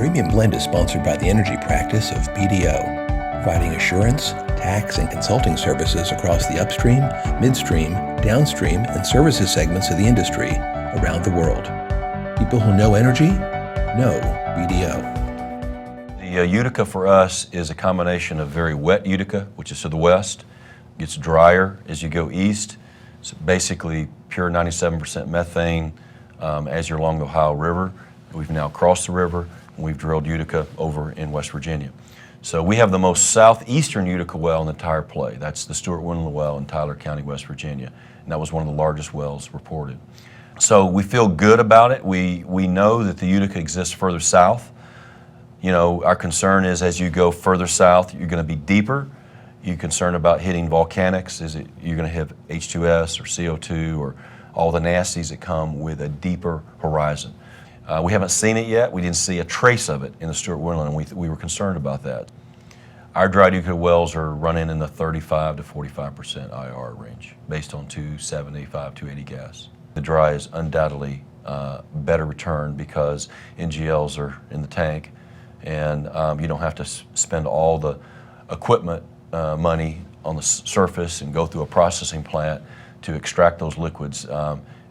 Premium Blend is sponsored by the energy practice of BDO, providing assurance, tax, and consulting services across the upstream, midstream, downstream, and services segments of the industry around the world. People who know energy know BDO. The Utica for us is a combination of very wet Utica, which is to the west, gets drier as you go east. It's basically pure 97% methane as you're along the Ohio River. We've now crossed the river, and we've drilled Utica over in West Virginia. So we have the most southeastern Utica well in the entire play. That's the Stewart-Winland well in Tyler County, West Virginia. And that was one of the largest wells reported. So we feel good about it. We know that the Utica exists further south. You know, our concern is as you go further south, you're going to be deeper. You're concerned about hitting volcanics. You're going to have H2S or CO2 or all the nasties that come with a deeper horizon. We haven't seen it yet. We didn't see a trace of it in the Stewart-Winland, and we were concerned about that. Our dry Utica wells are running in the 35 to 45% IR range based on 275, 280 gas. The dry is undoubtedly better return because NGLs are in the tank, and you don't have to spend all the equipment money on the surface and go through a processing plant to extract those liquids.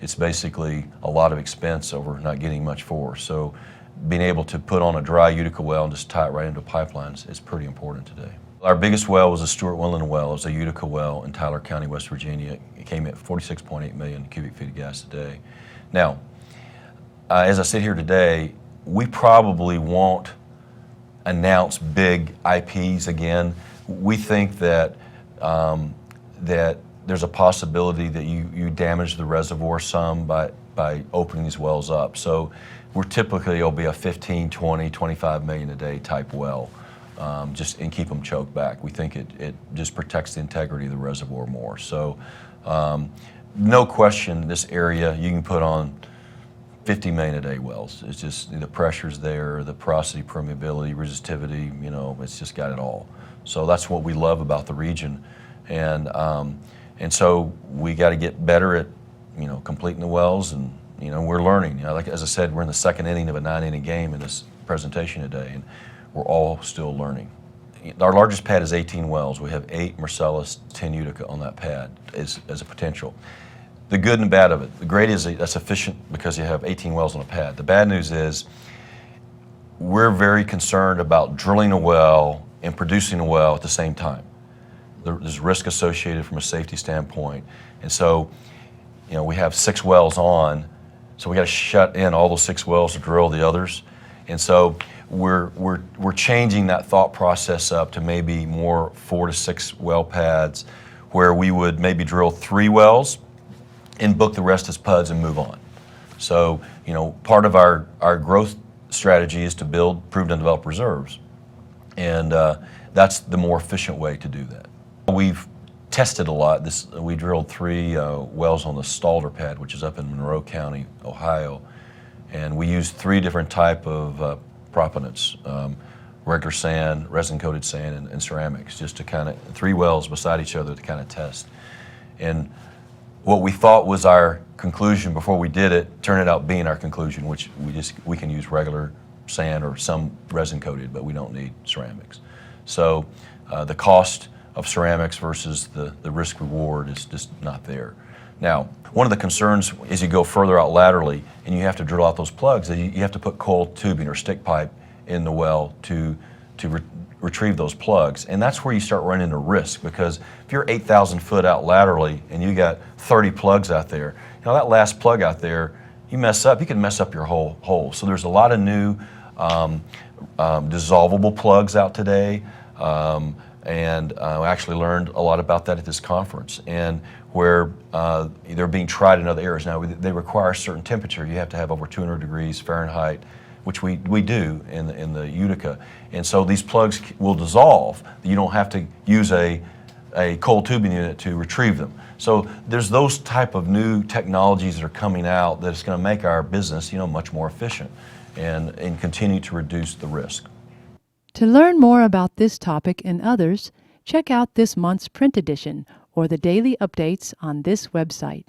It's basically a lot of expense over not getting much for. So being able to put on a dry Utica well and just tie it right into pipelines is pretty important today. Our biggest well was a Stewart-Winland well. It was a Utica well in Tyler County, West Virginia. It came at 46.8 million cubic feet of gas a day. Now, as I sit here today, we probably won't announce big IPs again. We think that that there's a possibility that you damage the reservoir some by opening these wells up. So we're typically, it'll be a 15, 20, 25 million a day type well, and keep them choked back. We think it just protects the integrity of the reservoir more. So no question, this area, you can put on 50 million a day wells. It's just the pressure's there, the porosity, permeability, resistivity, you know, it's just got it all. So that's what we love about the region. And so we got to get better at, you know, completing the wells, and, you know, we're learning. You know, like, as I said, we're in the second inning of a 9-inning game in this presentation today, and we're all still learning. Our largest pad is 18 wells. We have 8 Marcellus, 10 Utica on that pad as a potential. The good and bad of it. The great is that's efficient because you have 18 wells on a pad. The bad news is we're very concerned about drilling a well and producing a well at the same time. There's risk associated from a safety standpoint. And so, you know, we have 6 wells on, so we got to shut in all those 6 wells to drill the others. And so we're changing that thought process up to maybe more 4 to 6 well pads where we would maybe drill 3 wells and book the rest as PUDs and move on. So, you know, part of our growth strategy is to build proved and developed reserves. And that's the more efficient way to do that. We've tested a lot. We drilled 3 wells on the Stalder pad, which is up in Monroe County, Ohio, and we used 3 different type of proppants, regular sand, resin-coated sand, and ceramics, just to kind of 3 wells beside each other to kind of test. And what we thought was our conclusion before we did it turned out being our conclusion, which we can use regular sand or some resin-coated, but we don't need ceramics. So the cost of ceramics versus the risk-reward is just not there. Now, one of the concerns is you go further out laterally and you have to drill out those plugs, that you have to put coiled tubing or stick pipe in the well to retrieve those plugs. And that's where you start running into risk, because if you're 8,000 foot out laterally and you got 30 plugs out there, you know, that last plug out there, you can mess up your whole hole. So there's a lot of new dissolvable plugs out today. And I actually learned a lot about that at this conference, and where they're being tried in other areas. Now, they require a certain temperature. You have to have over 200 degrees Fahrenheit, which we do in the Utica. And so these plugs will dissolve. You don't have to use a cold tubing unit to retrieve them. So there's those type of new technologies that are coming out that is going to make our business, you know, much more efficient and continue to reduce the risk. To learn more about this topic and others, check out this month's print edition or the daily updates on this website.